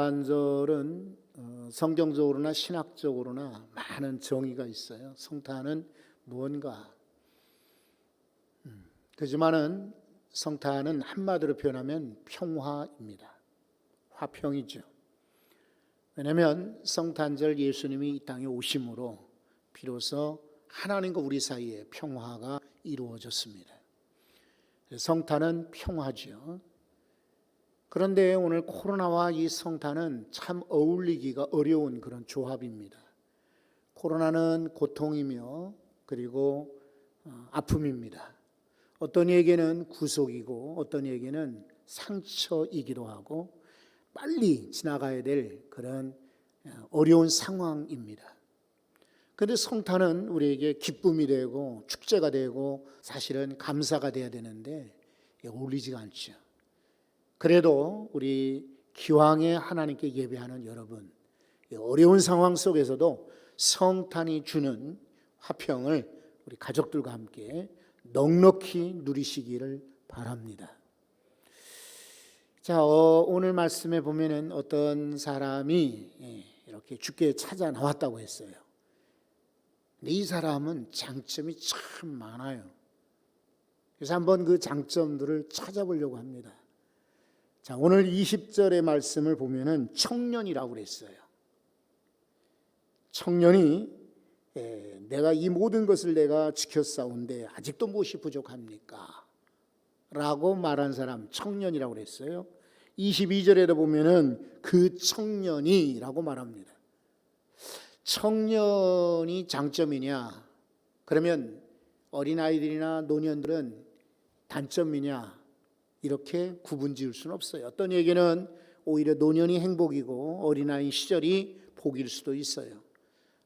성탄절은 성경적으로나 신학적으로나 많은 정의가 있어요. 성탄은 무언가. 그렇지만은 성탄은 한마디로 표현하면 평화입니다. 화평이죠. 왜냐하면 성탄절 예수님이 이 땅에 오심으로 비로소 하나님과 우리 사이에 평화가 이루어졌습니다. 성탄은 평화죠. 그런데 오늘 코로나와 이 성탄은 참 어울리기가 어려운 그런 조합입니다. 코로나는 고통이며 그리고 아픔입니다. 어떤 이에게는 구속이고 어떤 이에게는 상처이기도 하고 빨리 지나가야 될 그런 어려운 상황입니다. 그런데 성탄은 우리에게 기쁨이 되고 축제가 되고 사실은 감사가 돼야 되는데 어울리지가 않죠. 그래도 우리 기왕에 하나님께 예배하는 여러분, 어려운 상황 속에서도 성탄이 주는 화평을 우리 가족들과 함께 넉넉히 누리시기를 바랍니다. 자, 오늘 말씀에 보면은 어떤 사람이 이렇게 주께 찾아 나왔다고 했어요. 근데 이 사람은 장점이 참 많아요. 그래서 한번 그 장점들을 찾아보려고 합니다. 자, 오늘 20절의 말씀을 보면은 청년이라고 그랬어요. 청년이 내가 이 모든 것을 내가 지켰사온데 아직도 무엇이 부족합니까? 라고 말한 사람 청년이라고 그랬어요. 22절에도 보면은 그 청년이라고 말합니다. 청년이 장점이냐? 그러면 어린아이들이나 노년들은 단점이냐? 이렇게 구분 지을 수는 없어요. 어떤 얘기는 오히려 노년이 행복이고 어린아이 시절이 복일 수도 있어요.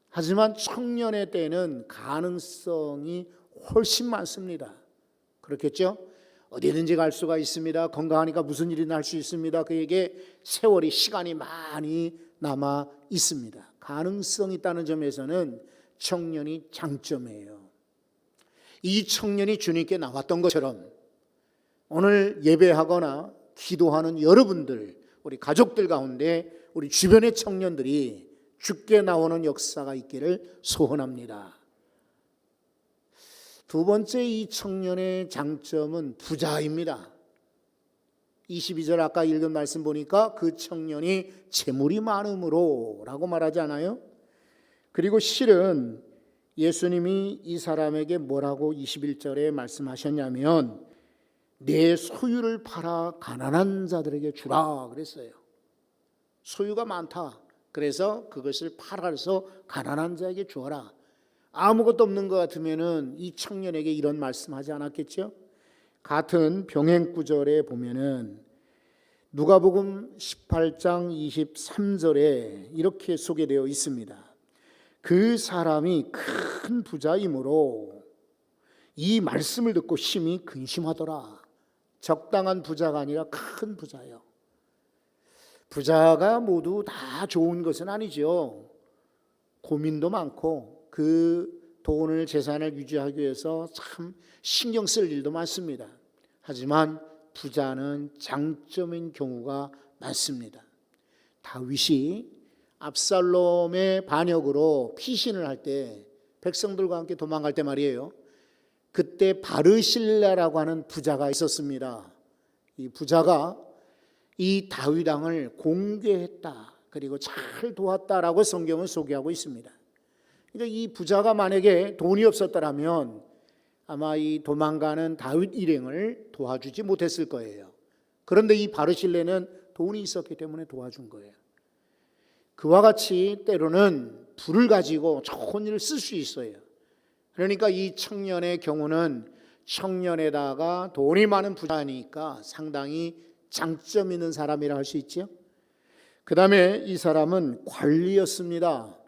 하지만 청년의 때는 가능성이 훨씬 많습니다. 그렇겠죠? 어디든지 갈 수가 있습니다. 건강하니까 무슨 일이나 할 수 있습니다. 그에게 세월이 시간이 많이 남아 있습니다. 가능성이 있다는 점에서는 청년이 장점이에요. 이 청년이 주님께 나왔던 것처럼 오늘 예배하거나 기도하는 여러분들, 우리 가족들 가운데 우리 주변의 청년들이 주께 나오는 역사가 있기를 소원합니다. 두 번째 이 청년의 장점은 부자입니다. 22절 아까 읽은 말씀 보니까 그 청년이 재물이 많음으로 라고 말하지 않아요? 그리고 실은 예수님이 이 사람에게 뭐라고 21절에 말씀하셨냐면 내 소유를 팔아 가난한 자들에게 주라 그랬어요. 소유가 많다. 그래서 그것을 팔아서 가난한 자에게 주어라. 아무것도 없는 것 같으면은 이 청년에게 이런 말씀하지 않았겠죠? 같은 병행 구절에 보면은 누가복음 18장 23절에 이렇게 소개되어 있습니다. 그 사람이 큰 부자이므로 이 말씀을 듣고 심히 근심하더라. 적당한 부자가 아니라 큰 부자예요. 부자가 모두 다 좋은 것은 아니죠. 고민도 많고 그 돈을 재산을 유지하기 위해서 참 신경 쓸 일도 많습니다. 하지만 부자는 장점인 경우가 많습니다. 다윗이 압살롬의 반역으로 피신을 할 때 백성들과 함께 도망갈 때 말이에요. 그때 바르실라라고 하는 부자가 있었습니다. 이 부자가 이 다윗 왕을 공개했다. 그리고 잘 도왔다라고 성경은 소개하고 있습니다. 그러니까 이 부자가 만약에 돈이 없었더라면 아마 이 도망가는 다윗 일행을 도와주지 못했을 거예요. 그런데 이 바르실레는 돈이 있었기 때문에 도와준 거예요. 그와 같이 때로는 부를 가지고 좋은 일을 쓸 수 있어요. 그러니까 이 청년의 경우는 청년에다가 돈이 많은 부자니까 상당히 장점 있는 사람이라 할 수 있죠. 그 다음에 이 사람은 관리였습니다.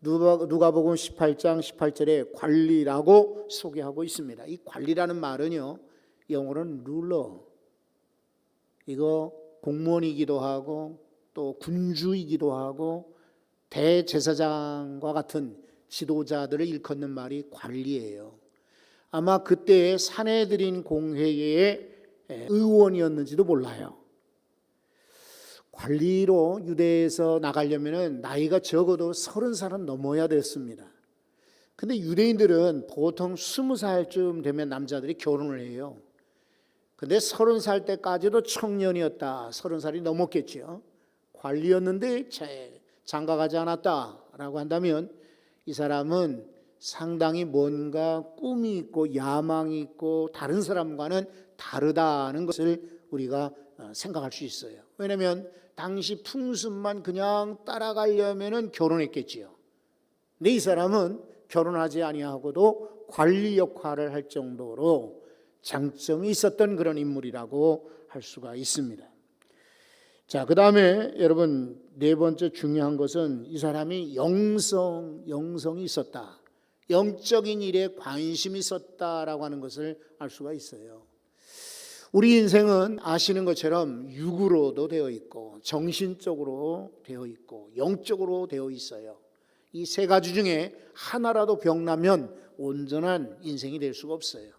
누가복음 18장 18절에 관리라고 소개하고 있습니다. 이 관리라는 말은요, 영어로는 룰러. 이거 공무원이기도 하고 또 군주이기도 하고 대제사장과 같은 지도자들을 일컫는 말이 관리예요. 아마 그때의 사내들인 공회의 의원이었는지도 몰라요. 관리로 유대에서 나가려면 나이가 적어도 30살은 넘어야 됐습니다. 근데 유대인들은 보통 20살쯤 되면 남자들이 결혼을 해요. 근데 30살 때까지도 청년이었다. 30살이 넘었겠죠. 관리였는데 장가가지 않았다라고 한다면 이 사람은 상당히 뭔가 꿈이 있고 야망이 있고 다른 사람과는 다르다는 것을 우리가 생각할 수 있어요. 왜냐하면 당시 풍습만 그냥 따라가려면 결혼했겠지요. 근데 이 사람은 결혼하지 아니하고도 관리 역할을 할 정도로 장점이 있었던 그런 인물이라고 할 수가 있습니다. 자, 그 다음에 여러분 네 번째 중요한 것은 이 사람이 영성이 있었다. 영적인 일에 관심이 있었다라고 하는 것을 알 수가 있어요. 우리 인생은 아시는 것처럼 육으로도 되어 있고 정신적으로 되어 있고 영적으로 되어 있어요. 이 세 가지 중에 하나라도 병나면 온전한 인생이 될 수가 없어요.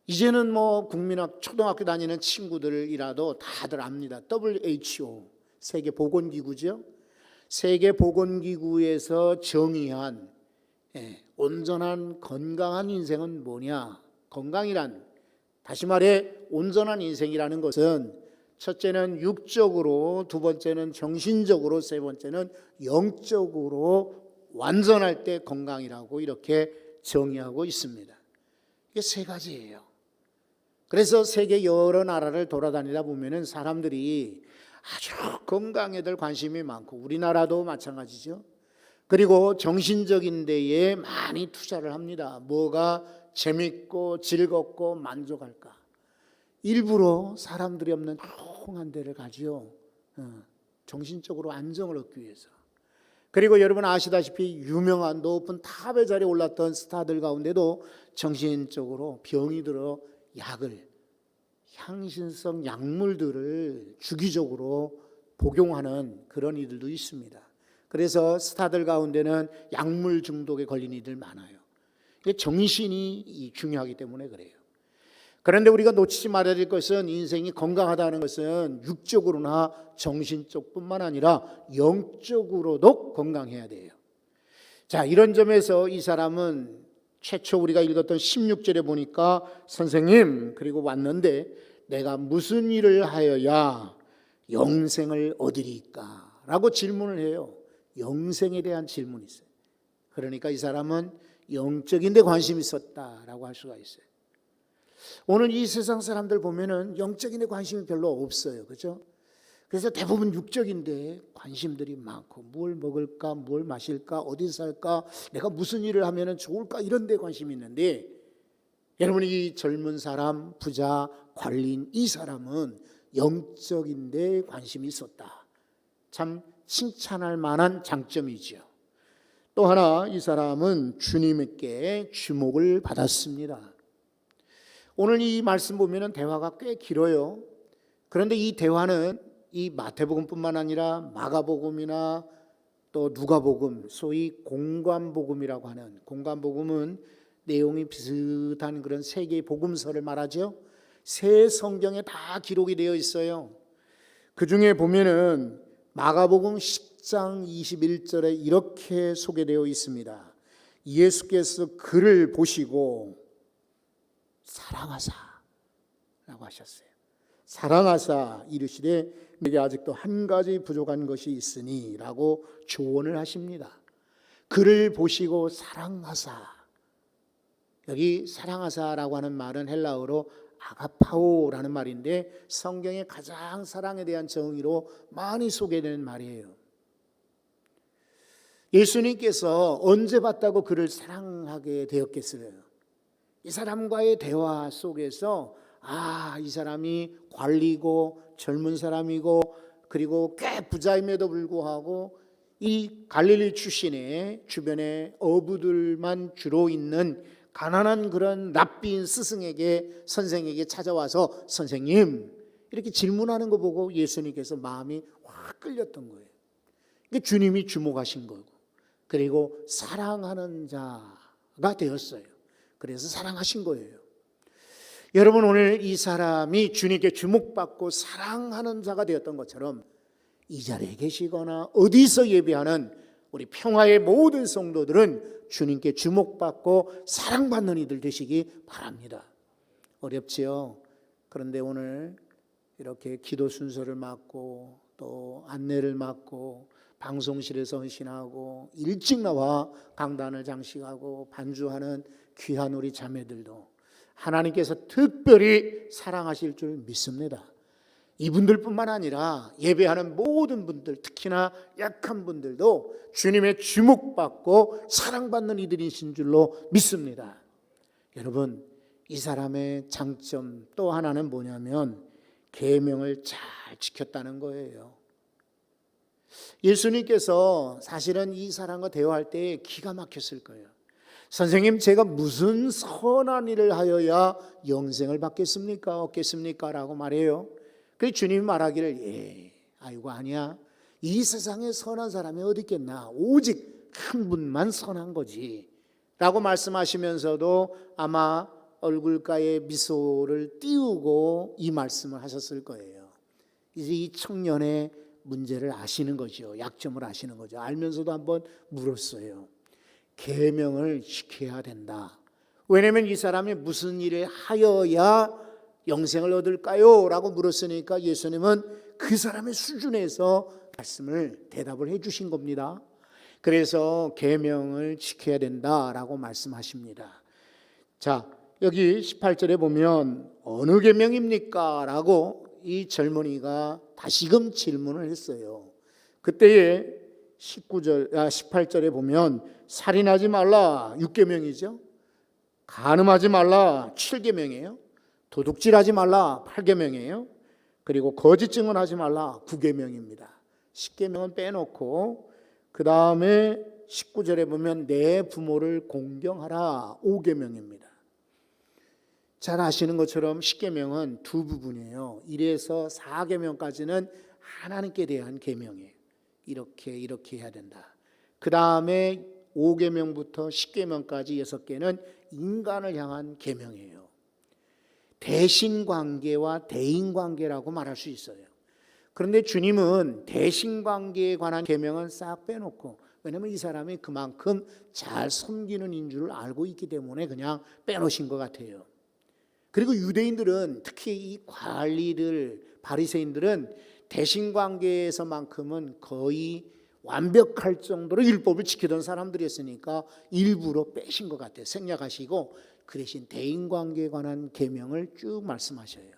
이제는 뭐 국민학 초등학교 다니는 친구들이라도 다들 압니다. WHO 세계보건기구죠. 세계보건기구에서 정의한 온전한 건강한 인생은 뭐냐? 건강이란, 다시 말해 온전한 인생이라는 것은 첫째는 육적으로, 두 번째는 정신적으로, 세 번째는 영적으로 완전할 때 건강이라고 이렇게 정의하고 있습니다. 이게 세 가지예요. 그래서 세계 여러 나라를 돌아다니다 보면은 사람들이 아주 건강에들 관심이 많고, 우리나라도 마찬가지죠. 그리고 정신적인 데에 많이 투자를 합니다. 뭐가 재밌고 즐겁고 만족할까? 일부러 사람들이 없는 조용한 데를 가지요. 정신적으로 안정을 얻기 위해서. 그리고 여러분 아시다시피 유명한 높은 탑의 자리에 올랐던 스타들 가운데도 정신적으로 병이 들어 향신성 약물들을 주기적으로 복용하는 그런 이들도 있습니다. 그래서 스타들 가운데는 약물 중독에 걸린 이들 많아요. 정신이 중요하기 때문에 그래요. 그런데 우리가 놓치지 말아야 될 것은, 인생이 건강하다는 것은 육적으로나 정신적뿐만 아니라 영적으로도 건강해야 돼요. 자, 이런 점에서 이 사람은 최초 우리가 읽었던 16절에 보니까 선생님, 그리고 왔는데 내가 무슨 일을 하여야 영생을 얻으리까? 라고 질문을 해요. 영생에 대한 질문이 있어요. 그러니까 이 사람은 영적인 데 관심이 있었다라고 할 수가 있어요. 오늘 이 세상 사람들 보면은 영적인 데 관심이 별로 없어요. 그렇죠? 그래서 대부분 육적인데 관심들이 많고, 뭘 먹을까, 뭘 마실까, 어디 살까, 내가 무슨 일을 하면 좋을까, 이런 데 관심이 있는데, 여러분 이 젊은 사람, 부자, 관리인 이 사람은 영적인 데 관심이 있었다. 참 칭찬할 만한 장점이죠. 또 하나, 이 사람은 주님께 주목을 받았습니다. 오늘 이 말씀 보면 대화가 꽤 길어요. 그런데 이 대화는 이 마태복음뿐만 아니라 마가복음이나 또 누가복음, 소위 공관복음이라고 하는, 공관복음은 내용이 비슷한 그런 세 개의 복음서를 말하죠. 새 성경에 다 기록이 되어 있어요. 그 중에 보면은 마가복음 10장 21절에 이렇게 소개되어 있습니다. 예수께서 그를 보시고 사랑하사 라고 하셨어요. 사랑하사 이르시되 내게 아직도 한 가지 부족한 것이 있으니 라고 조언을 하십니다. 그를 보시고 사랑하사, 여기 사랑하사라고 하는 말은 헬라어로 아가파오라는 말인데 성경의 가장 사랑에 대한 정의로 많이 소개되는 말이에요. 예수님께서 언제 봤다고 그를 사랑하게 되었겠어요? 이 사람과의 대화 속에서 이 사람이 관리고 젊은 사람이고 그리고 꽤 부자임에도 불구하고 이 갈릴리 출신의 주변에 어부들만 주로 있는 가난한 그런 랍비인 스승에게, 선생에게 찾아와서 선생님 이렇게 질문하는 거 보고 예수님께서 마음이 확 끌렸던 거예요. 그러니까 주님이 주목하신 거고, 그리고 사랑하는 자가 되었어요. 그래서 사랑하신 거예요. 여러분 오늘 이 사람이 주님께 주목받고 사랑하는 자가 되었던 것처럼 이 자리에 계시거나 어디서 예배하는 우리 평화의 모든 성도들은 주님께 주목받고 사랑받는 이들 되시기 바랍니다. 어렵지요. 그런데 오늘 이렇게 기도 순서를 맡고 또 안내를 맡고 방송실에 선신하고 일찍 나와 강단을 장식하고 반주하는 귀한 우리 자매들도 하나님께서 특별히 사랑하실 줄 믿습니다. 이분들뿐만 아니라 예배하는 모든 분들, 특히나 약한 분들도 주님의 주목받고 사랑받는 이들이신 줄로 믿습니다. 여러분, 이 사람의 장점 또 하나는 뭐냐면 계명을 잘 지켰다는 거예요. 예수님께서 사실은 이 사람과 대화할 때 기가 막혔을 거예요. 선생님, 제가 무슨 선한 일을 하여야 영생을 받겠습니까? 얻겠습니까? 라고 말해요. 그래서 주님이 말하기를 아이고 아니야. 이 세상에 선한 사람이 어디 있겠나. 오직 한 분만 선한 거지 라고 말씀하시면서도 아마 얼굴가에 미소를 띄우고 이 말씀을 하셨을 거예요. 이제 이 청년의 문제를 아시는 거죠. 약점을 아시는 거죠. 알면서도 한번 물었어요. 계명을 지켜야 된다. 왜냐하면 이 사람이 무슨 일을 하여야 영생을 얻을까요? 라고 물었으니까 예수님은 그 사람의 수준에서 대답을 해 주신 겁니다. 그래서 계명을 지켜야 된다라고 말씀하십니다. 자, 여기 18절에 보면 어느 계명입니까? 라고 이 젊은이가 다시금 질문을 했어요. 그때에 18절에 보면 살인하지 말라 6계명이죠. 간음하지 말라 7계명이에요. 도둑질하지 말라 8계명이에요. 그리고 거짓 증언하지 말라 9계명입니다. 10계명은 빼놓고 그 다음에 19절에 보면 내 부모를 공경하라 5계명입니다. 잘 아시는 것처럼 10계명은 두 부분이에요. 1에서 4계명까지는 하나님께 대한 계명이에요. 이렇게 해야 된다. 그 다음에 5계명부터 10계명까지 6개는 인간을 향한 계명이에요. 대신관계와 대인관계라고 말할 수 있어요. 그런데 주님은 대신관계에 관한 계명은 싹 빼놓고, 왜냐하면 이 사람이 그만큼 잘 섬기는 인 줄 알고 있기 때문에 그냥 빼놓으신 것 같아요. 그리고 유대인들은 특히 이 관리들, 바리새인들은 대신관계에서만큼은 거의 완벽할 정도로 율법을 지키던 사람들이었으니까 일부러 빼신 것 같아요. 생략하시고 그 대신 대인관계에 관한 계명을 쭉 말씀하셔요.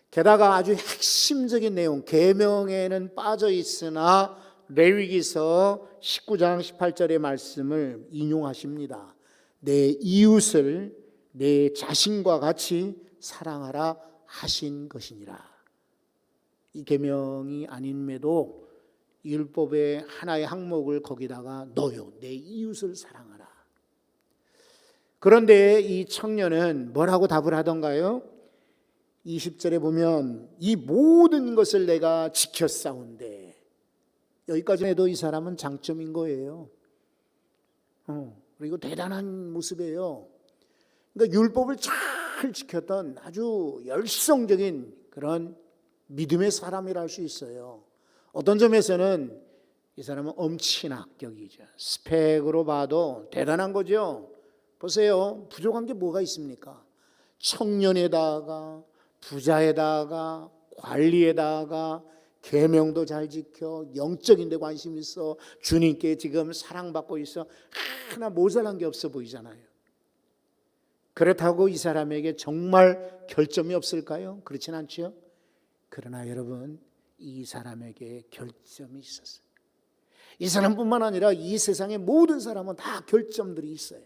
게다가 아주 핵심적인 내용, 계명에는 빠져 있으나 레위기서 19장 18절의 말씀을 인용하십니다. 내 이웃을 내 자신과 같이 사랑하라 하신 것이니라. 이 계명이 아님에도 율법의 하나의 항목을 거기다가 넣어요. 내 이웃을 사랑하라. 그런데 이 청년은 뭐라고 답을 하던가요? 20절에 보면 이 모든 것을 내가 지켰사온데, 여기까지만 해도 이 사람은 장점인 거예요. 그리고 대단한 모습이에요. 그러니까 율법을 잘 지켰던 아주 열성적인 그런 믿음의 사람이라 할 수 있어요. 어떤 점에서는 이 사람은 엄친아격이죠. 스펙으로 봐도 대단한 거죠. 보세요. 부족한 게 뭐가 있습니까? 청년에다가 부자에다가 관리에다가 계명도 잘 지켜, 영적인 데 관심 있어, 주님께 지금 사랑받고 있어. 하나 모자란 게 없어 보이잖아요. 그렇다고 이 사람에게 정말 결점이 없을까요? 그렇진 않죠. 그러나 여러분, 이 사람에게 결점이 있었어요. 이 사람뿐만 아니라 이 세상의 모든 사람은 다 결점들이 있어요.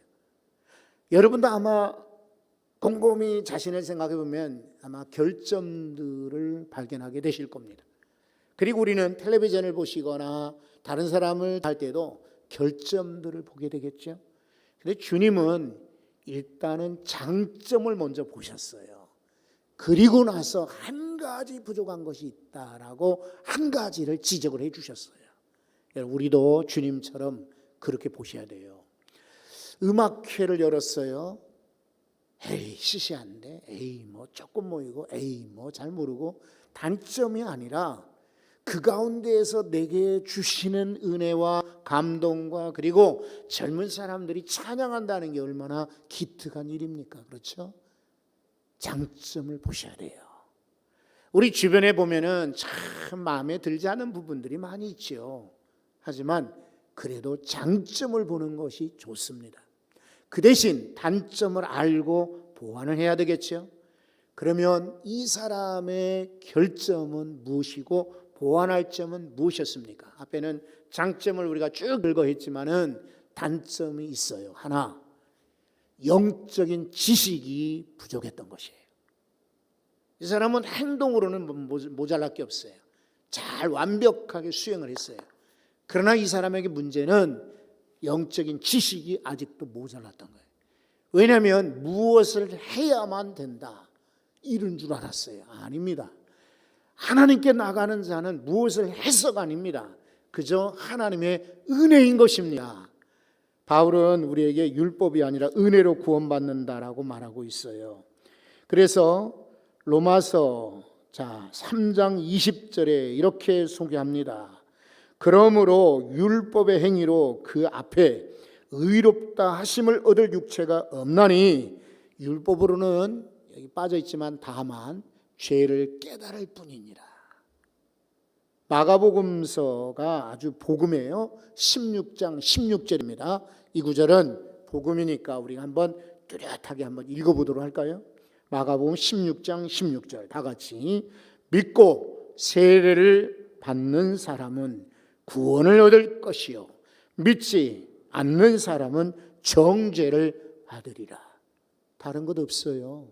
여러분도 아마 곰곰이 자신을 생각해 보면 아마 결점들을 발견하게 되실 겁니다. 그리고 우리는 텔레비전을 보시거나 다른 사람을 할 때도 결점들을 보게 되겠죠. 그런데 주님은 일단은 장점을 먼저 보셨어요. 그리고 나서 한 가지 부족한 것이 있다라고 한 가지를 지적을 해 주셨어요. 우리도 주님처럼 그렇게 보셔야 돼요. 음악회를 열었어요. 에이, 시시한데, 에이, 뭐 조금 모이고, 에이, 뭐 잘 모르고, 단점이 아니라 그 가운데에서 내게 주시는 은혜와 감동과 그리고 젊은 사람들이 찬양한다는 게 얼마나 기특한 일입니까? 그렇죠? 장점을 보셔야 돼요. 우리 주변에 보면은 참 마음에 들지 않은 부분들이 많이 있죠. 하지만 그래도 장점을 보는 것이 좋습니다. 그 대신 단점을 알고 보완을 해야 되겠죠. 그러면 이 사람의 결점은 무엇이고 보완할 점은 무엇이었습니까? 앞에는 장점을 우리가 쭉 읽어했지만은 단점이 있어요. 하나, 영적인 지식이 부족했던 것이에요. 이 사람은 행동으로는 모자랄 게 없어요. 잘 완벽하게 수행을 했어요. 그러나 이 사람에게 문제는 영적인 지식이 아직도 모자랐던 거예요. 왜냐하면 무엇을 해야만 된다 이런 줄 알았어요. 아닙니다. 하나님께 나가는 자는 무엇을 해서가 아닙니다. 그저 하나님의 은혜인 것입니다. 바울은 우리에게 율법이 아니라 은혜로 구원받는다라고 말하고 있어요. 그래서 로마서 3장 20절에 이렇게 소개합니다. 그러므로 율법의 행위로 그 앞에 의롭다 하심을 얻을 육체가 없나니 율법으로는 여기 빠져 있지만 다만 죄를 깨달을 뿐이니라. 마가복음서가 아주 복음이에요. 16장 16절입니다. 이 구절은 복음이니까 우리가 한번 뚜렷하게 한번 읽어보도록 할까요? 마가복음 16장 16절 다 같이 믿고 세례를 받는 사람은 구원을 얻을 것이요 믿지 않는 사람은 정죄를 받으리라. 다른 것 없어요.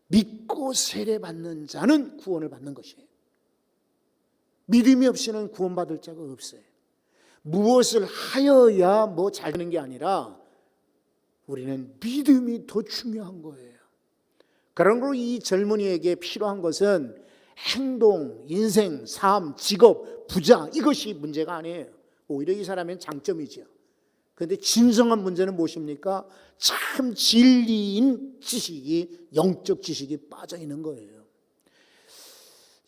믿고 세례받는 자는 구원을 받는 것이에요. 믿음이 없이는 구원받을 자가 없어요. 무엇을 하여야 뭐 잘 되는 게 아니라 우리는 믿음이 더 중요한 거예요. 그런 걸로 이 젊은이에게 필요한 것은 행동, 인생, 삶, 직업, 부자 이것이 문제가 아니에요. 오히려 이 사람은 장점이죠. 그런데 진정한 문제는 무엇입니까? 참 진리인 지식이, 영적 지식이 빠져 있는 거예요.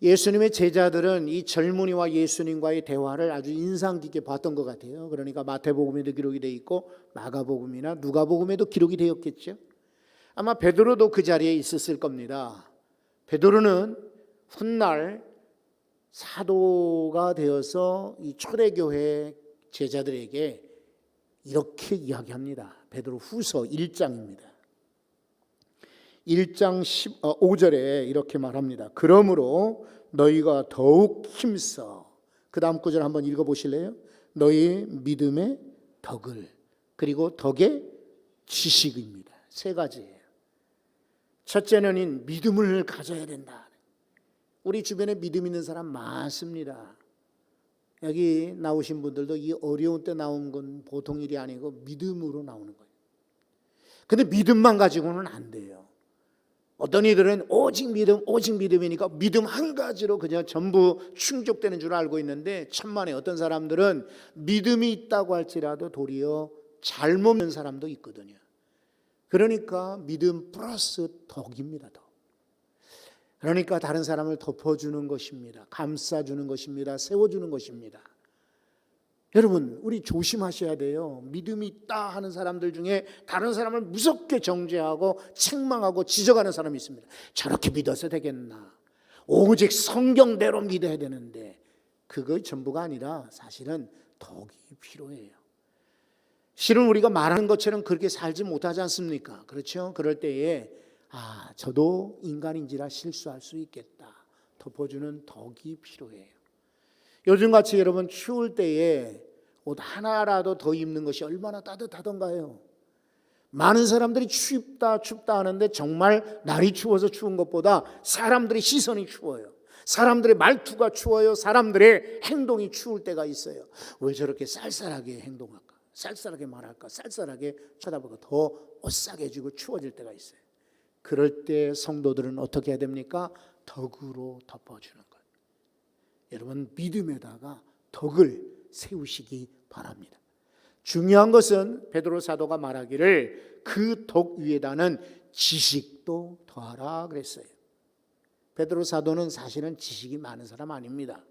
예수님의 제자들은 이 젊은이와 예수님과의 대화를 아주 인상 깊게 봤던 것 같아요. 그러니까 마태복음에도 기록이 되어 있고 마가복음이나 누가복음에도 기록이 되었겠죠. 아마 베드로도 그 자리에 있었을 겁니다. 베드로는 훗날 사도가 되어서 이 초대교회 제자들에게 이렇게 이야기합니다. 베드로 후서 1장입니다. 1장 5절에 이렇게 말합니다. 그러므로 너희가 더욱 힘써, 그 다음 구절 한번 읽어보실래요? 너희 믿음의 덕을, 그리고 덕의 지식입니다. 세 가지예요. 첫째는 믿음을 가져야 된다. 우리 주변에 믿음 있는 사람 많습니다. 여기 나오신 분들도 이 어려운 때 나온 건 보통 일이 아니고 믿음으로 나오는 거예요. 근데 믿음만 가지고는 안 돼요. 어떤 이들은 오직 믿음이니까 믿음 한 가지로 그냥 전부 충족되는 줄 알고 있는데 천만에 어떤 사람들은 믿음이 있다고 할지라도 도리어 잘못 믿는 사람도 있거든요. 그러니까 믿음 플러스 덕입니다. 덕. 그러니까 다른 사람을 덮어주는 것입니다. 감싸주는 것입니다. 세워주는 것입니다. 여러분, 우리 조심하셔야 돼요. 믿음이 있다 하는 사람들 중에 다른 사람을 무섭게 정죄하고 책망하고 지적하는 사람이 있습니다. 저렇게 믿어서 되겠나? 오직 성경대로 믿어야 되는데 그거 전부가 아니라 사실은 덕이 필요해요. 실은 우리가 말하는 것처럼 그렇게 살지 못하지 않습니까? 그렇죠? 그럴 때에 저도 인간인지라 실수할 수 있겠다. 덮어주는 덕이 필요해요. 요즘같이 여러분 추울 때에 옷 하나라도 더 입는 것이 얼마나 따뜻하던가요. 많은 사람들이 춥다 하는데 정말 날이 추워서 추운 것보다 사람들의 시선이 추워요. 사람들의 말투가 추워요. 사람들의 행동이 추울 때가 있어요. 왜 저렇게 쌀쌀하게 행동할까? 쌀쌀하게 말할까? 쌀쌀하게 쳐다보고 더 오싹해지고 추워질 때가 있어요. 그럴 때 성도들은 어떻게 해야 됩니까? 덕으로 덮어주는 것. 여러분 믿음에다가 덕을 세우시기 바랍니다. 중요한 것은 베드로 사도가 말하기를 그 덕 위에다는 지식도 더하라 그랬어요. 베드로 사도는 사실은 지식이 많은 사람 아닙니다.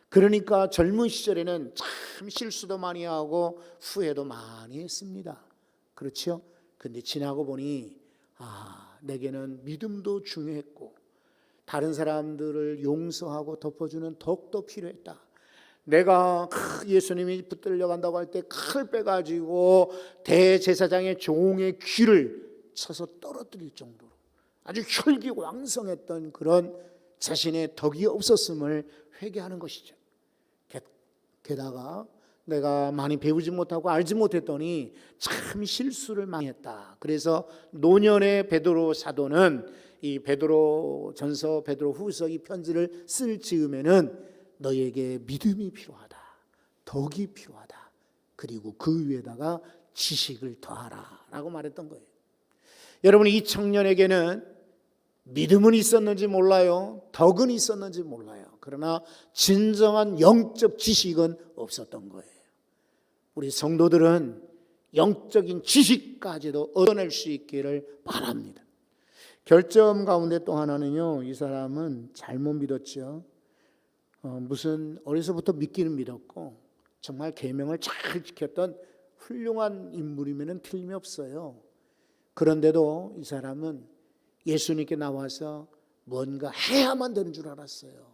그러니까 젊은 시절에는 참 실수도 많이 하고 후회도 많이 했습니다. 그렇죠? 근데 지나고 보니 내게는 믿음도 중요했고 다른 사람들을 용서하고 덮어주는 덕도 필요했다. 내가 예수님이 붙들려 간다고 할 때 칼 빼가지고 대제사장의 종의 귀를 쳐서 떨어뜨릴 정도로 아주 혈기왕성했던 그런 자신의 덕이 없었음을 회개하는 것이죠. 게다가 내가 많이 배우지 못하고 알지 못했더니 참 실수를 많이 했다. 그래서 노년의 베드로 사도는 이 베드로 전서, 베드로 후서 이 편지를 쓸 즈음에는 너에게 믿음이 필요하다, 덕이 필요하다, 그리고 그 위에다가 지식을 더하라 라고 말했던 거예요. 여러분, 이 청년에게는 믿음은 있었는지 몰라요, 덕은 있었는지 몰라요. 그러나 진정한 영적 지식은 없었던 거예요. 우리 성도들은 영적인 지식까지도 얻어낼 수 있기를 바랍니다. 결점 가운데 또 하나는요, 이 사람은 잘못 믿었죠. 무슨 어려서부터 믿기는 믿었고 정말 계명을 잘 지켰던 훌륭한 인물이면 틀림이 없어요. 그런데도 이 사람은 예수님께 나와서 뭔가 해야만 되는 줄 알았어요.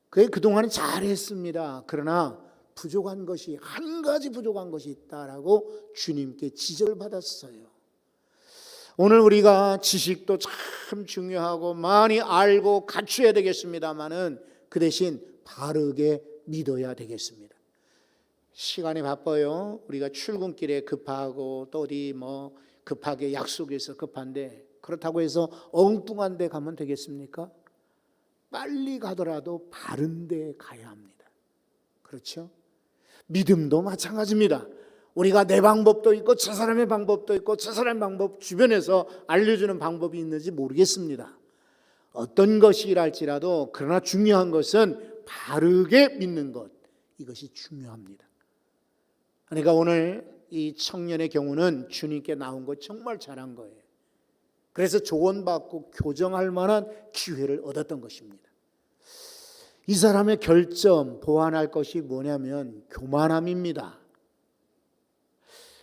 그동안은 잘했습니다. 그러나 부족한 것이, 한 가지 부족한 것이 있다라고 주님께 지적을 받았어요. 오늘 우리가 지식도 참 중요하고 많이 알고 갖춰야 되겠습니다만은 그 대신 바르게 믿어야 되겠습니다. 시간이 바빠요. 우리가 출근길에 급하고 또 어디 급하게 약속이 있어 급한데 그렇다고 해서 엉뚱한 데 가면 되겠습니까? 빨리 가더라도 바른 데 가야 합니다. 그렇죠? 믿음도 마찬가지입니다. 우리가 내 방법도 있고 저 사람의 방법도 있고 저 사람의 방법 주변에서 알려주는 방법이 있는지 모르겠습니다. 어떤 것이랄지라도 그러나 중요한 것은 바르게 믿는 것, 이것이 중요합니다. 그러니까 오늘 이 청년의 경우는 주님께 나온 거 정말 잘한 거예요. 그래서 조언받고 교정할 만한 기회를 얻었던 것입니다. 이 사람의 결점, 보완할 것이 뭐냐면 교만함입니다.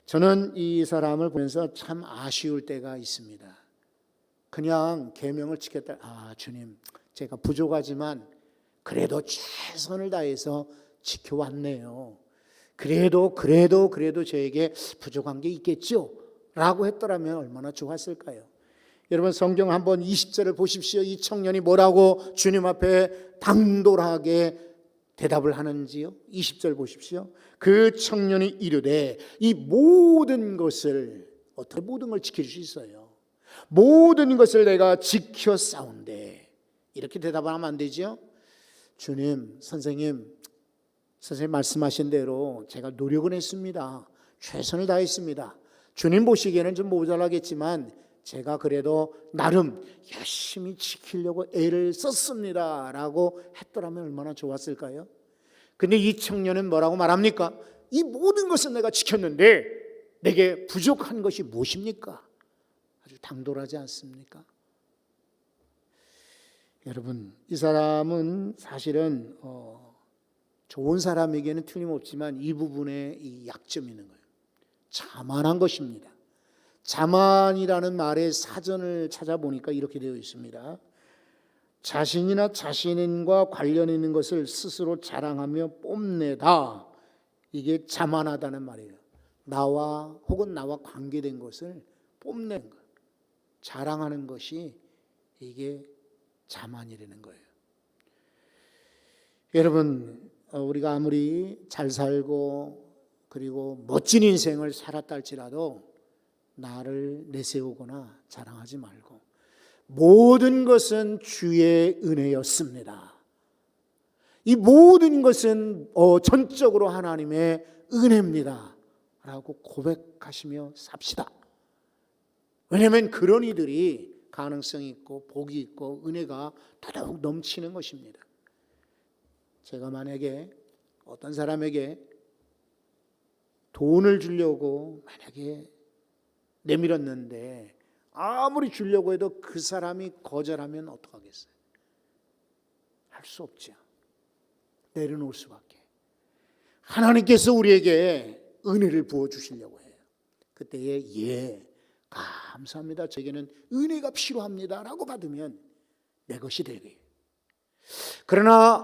저는 이 사람을 보면서 참 아쉬울 때가 있습니다. 그냥 계명을 지켰다. 주님, 제가 부족하지만 그래도 최선을 다해서 지켜왔네요. 그래도 저에게 부족한 게 있겠죠? 라고 했더라면 얼마나 좋았을까요? 여러분, 성경 한번 20절을 보십시오. 이 청년이 뭐라고 주님 앞에 당돌하게 대답을 하는지요. 20절 보십시오. 그 청년이 이르되 이 모든 것을, 어떻게 모든 걸 지킬 수 있어요? 모든 것을 내가 지켜 싸운데, 이렇게 대답하면 안 되죠. 주님, 선생님 말씀하신 대로 제가 노력은 했습니다. 최선을 다했습니다. 주님 보시기에는 좀 모자라겠지만 제가 그래도 나름 열심히 지키려고 애를 썼습니다 라고 했더라면 얼마나 좋았을까요? 근데 이 청년은 뭐라고 말합니까? 이 모든 것은 내가 지켰는데 내게 부족한 것이 무엇입니까? 아주 당돌하지 않습니까? 여러분, 이 사람은 사실은 좋은 사람에게는 틀림없지만 이 부분에 이 약점이 있는 거예요. 자만한 것입니다. 자만이라는 말의 사전을 찾아보니까 이렇게 되어 있습니다. 자신이나 자신과 관련 있는 것을 스스로 자랑하며 뽐내다. 이게 자만하다는 말이에요. 나와 혹은 나와 관계된 것을 뽐내는 것, 자랑하는 것이 이게 자만이라는 거예요. 여러분, 우리가 아무리 잘 살고 그리고 멋진 인생을 살았다 할지라도 나를 내세우거나 자랑하지 말고 모든 것은 주의 은혜였습니다. 이 모든 것은 전적으로 하나님의 은혜입니다 라고 고백하시며 삽시다. 왜냐하면 그런 이들이 가능성이 있고 복이 있고 은혜가 더더욱 넘치는 것입니다. 제가 만약에 어떤 사람에게 돈을 주려고 만약에 내밀었는데 아무리 주려고 해도 그 사람이 거절하면 어떡하겠어요? 할 수 없죠. 내려놓을 수밖에. 하나님께서 우리에게 은혜를 부어주시려고 해요. 그때에 감사합니다. 저에게는 은혜가 필요합니다 라고 받으면 내 것이 되게. 그러나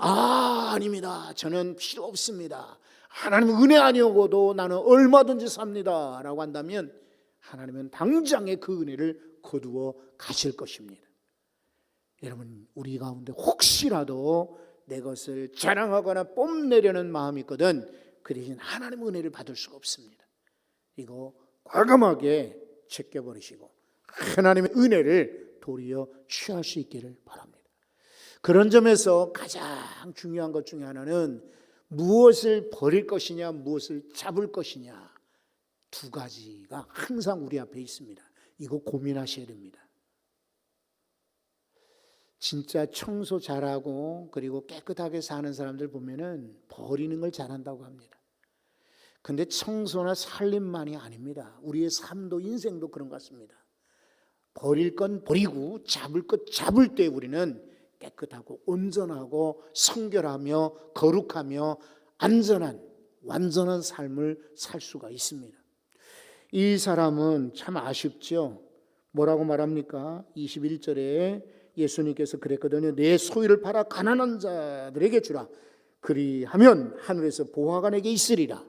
아닙니다. 저는 필요 없습니다. 하나님 은혜 아니어도 나는 얼마든지 삽니다 라고 한다면 하나님은 당장에 그 은혜를 거두어 가실 것입니다. 여러분, 우리 가운데 혹시라도 내 것을 자랑하거나 뽐내려는 마음이 있거든 그 대신 하나님의 은혜를 받을 수가 없습니다. 이거 과감하게 제껴버리시고 하나님의 은혜를 도리어 취할 수 있기를 바랍니다. 그런 점에서 가장 중요한 것 중에 하나는 무엇을 버릴 것이냐 무엇을 잡을 것이냐, 두 가지가 항상 우리 앞에 있습니다. 이거 고민하셔야 됩니다. 진짜 청소 잘하고 그리고 깨끗하게 사는 사람들 보면은 버리는 걸 잘한다고 합니다. 근데 청소나 살림만이 아닙니다. 우리의 삶도 인생도 그런 것 같습니다. 버릴 건 버리고 잡을 것 잡을 때 우리는 깨끗하고 온전하고 성결하며 거룩하며 안전한 완전한 삶을 살 수가 있습니다. 이 사람은 참 아쉽죠. 뭐라고 말합니까? 21절에 예수님께서 그랬거든요. 내 소유를 팔아 가난한 자들에게 주라. 그리하면 하늘에서 보화가 내게 있으리라.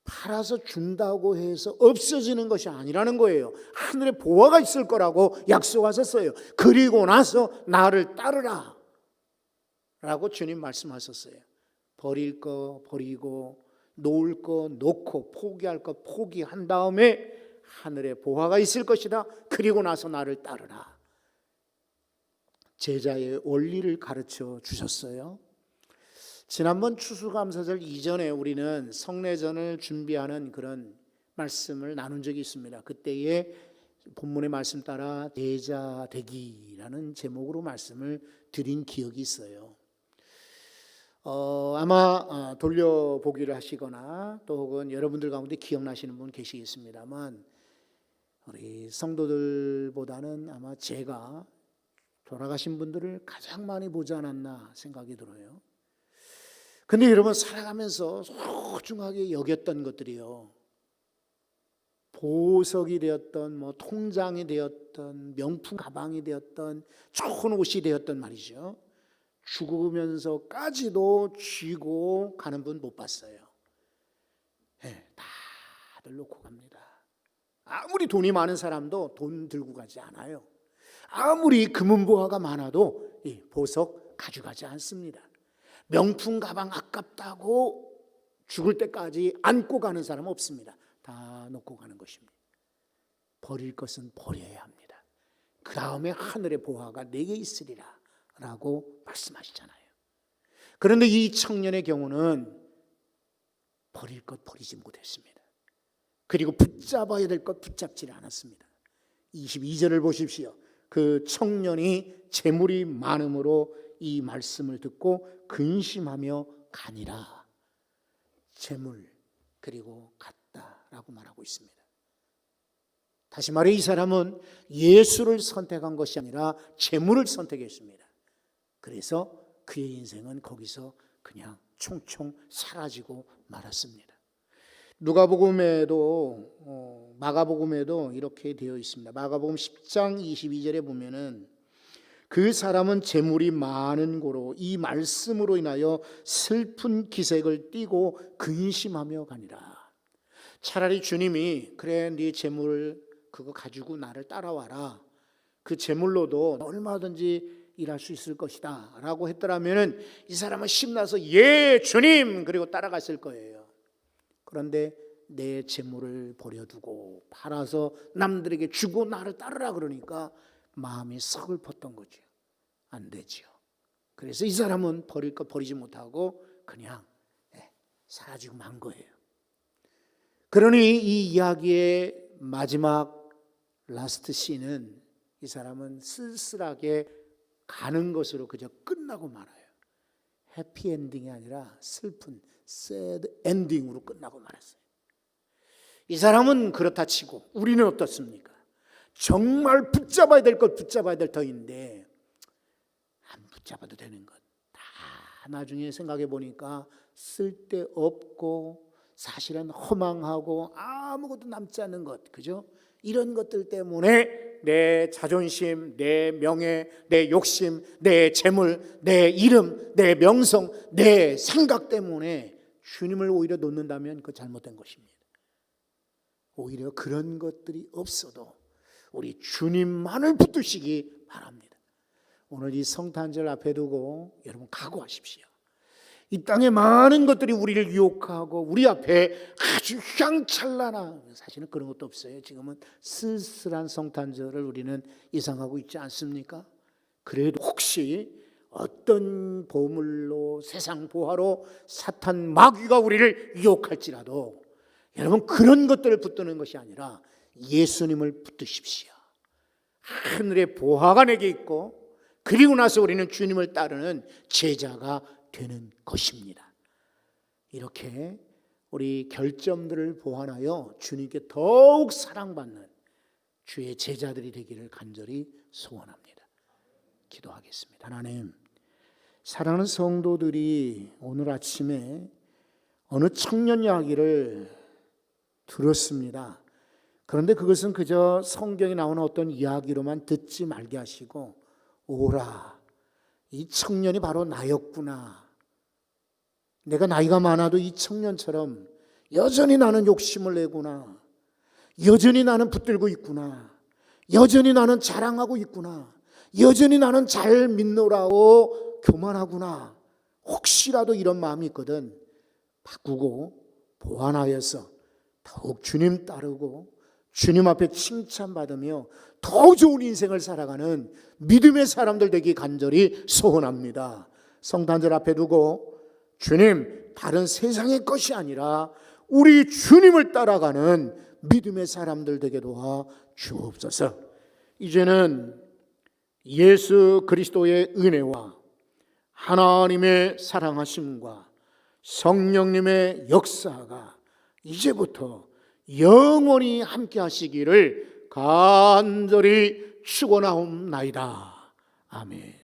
팔아서 준다고 해서 없어지는 것이 아니라는 거예요. 하늘에 보화가 있을 거라고 약속하셨어요. 그리고 나서 나를 따르라 라고 주님 말씀하셨어요. 버릴 거 버리고 놓을 거 놓고 포기할 거 포기한 다음에 하늘에 보화가 있을 것이다. 그리고 나서 나를 따르라. 제자의 원리를 가르쳐 주셨어요. 지난번 추수감사절 이전에 우리는 성례전을 준비하는 그런 말씀을 나눈 적이 있습니다. 그때에 본문의 말씀 따라 제자 되기라는 제목으로 말씀을 드린 기억이 있어요. 아마 돌려보기를 하시거나 또 혹은 여러분들 가운데 기억나시는 분 계시겠습니다만 우리 성도들보다는 아마 제가 돌아가신 분들을 가장 많이 보지 않았나 생각이 들어요. 근데 여러분, 살아가면서 소중하게 여겼던 것들이요, 보석이 되었던 뭐 통장이 되었던 명품 가방이 되었던 좋은 옷이 되었던 말이죠, 죽으면서까지도 쥐고 가는 분 못 봤어요. 네, 다들 놓고 갑니다. 아무리 돈이 많은 사람도 돈 들고 가지 않아요. 아무리 금은보화가 많아도 이 보석 가져가지 않습니다. 명품 가방 아깝다고 죽을 때까지 안고 가는 사람 없습니다. 다 놓고 가는 것입니다. 버릴 것은 버려야 합니다. 그 다음에 하늘의 보화가 내게 있으리라 라고 말씀하시잖아요. 그런데 이 청년의 경우는 버릴 것 버리지 못했습니다. 그리고 붙잡아야 될 것 붙잡지 않았습니다. 22절을 보십시오. 그 청년이 재물이 많음으로 이 말씀을 듣고 근심하며 가니라. 재물 그리고 갔다라고 말하고 있습니다. 다시 말해 이 사람은 예수를 선택한 것이 아니라 재물을 선택했습니다. 그래서 그의 인생은 거기서 그냥 총총 사라지고 말았습니다. 누가복음에도 마가복음에도 이렇게 되어 있습니다. 마가복음 10장 22절에 보면은 그 사람은 재물이 많은 고로 이 말씀으로 인하여 슬픈 기색을 띠고 근심하며 가니라. 차라리 주님이 그래 네 재물 그거 가지고 나를 따라와라, 그 재물로도 얼마든지 일할 수 있을 것이다 라고 했더라면 이 사람은 신나서 예 주님 그리고 따라갔을 거예요. 그런데 내 재물을 버려두고 팔아서 남들에게 주고 나를 따르라 그러니까 마음이 서글펐던 거죠. 안 되죠. 그래서 이 사람은 버릴 거 버리지 못하고 그냥 사라지고 만 거예요. 그러니 이 이야기의 마지막 라스트 씬은 이 사람은 쓸쓸하게 가는 것으로 그저 끝나고 말아요. 해피 엔딩이 아니라 슬픈 새드 엔딩으로 끝나고 말았어요. 이 사람은 그렇다 치고 우리는 어떻습니까? 정말 붙잡아야 될 것 붙잡아야 될 터인데 안 붙잡아도 되는 것. 다 나중에 생각해 보니까 쓸데없고 사실은 허망하고 아무것도 남지 않는 것, 그죠? 이런 것들 때문에 내 자존심, 내 명예, 내 욕심, 내 재물, 내 이름, 내 명성, 내 생각 때문에 주님을 오히려 놓는다면 그거 잘못된 것입니다. 오히려 그런 것들이 없어도 우리 주님만을 붙드시기 바랍니다. 오늘 이 성탄절 앞에 두고 여러분 각오하십시오. 이 땅에 많은 것들이 우리를 유혹하고 우리 앞에 아주 휘황찬란한, 사실은 그런 것도 없어요. 지금은 쓸쓸한 성탄절을 우리는 예상하고 있지 않습니까? 그래도 혹시 어떤 보물로, 세상 보화로 사탄 마귀가 우리를 유혹할지라도 여러분 그런 것들을 붙드는 것이 아니라 예수님을 붙드십시오. 하늘의 보화가 내게 있고 그리고 나서 우리는 주님을 따르는 제자가 되는 것입니다. 이렇게 우리 결점들을 보완하여 주님께 더욱 사랑받는 주의 제자들이 되기를 간절히 소원합니다. 기도하겠습니다. 하나님, 사랑하는 성도들이 오늘 아침에 어느 청년 이야기를 들었습니다. 그런데 그것은 그저 성경에 나오는 어떤 이야기로만 듣지 말게 하시고, 오라, 이 청년이 바로 나였구나. 내가 나이가 많아도 이 청년처럼 여전히 나는 욕심을 내구나. 여전히 나는 붙들고 있구나. 여전히 나는 자랑하고 있구나. 여전히 나는 잘 믿노라고 교만하구나. 혹시라도 이런 마음이 있거든 바꾸고 보완하여서 더욱 주님 따르고 주님 앞에 칭찬받으며 더 좋은 인생을 살아가는 믿음의 사람들 되기 간절히 소원합니다. 성탄절 앞에 두고 주님, 다른 세상의 것이 아니라 우리 주님을 따라가는 믿음의 사람들 되게 도와 주옵소서. 이제는 예수 그리스도의 은혜와 하나님의 사랑하심과 성령님의 역사가 이제부터 영원히 함께 하시기를 간절히 축원하옵나이다. 아멘.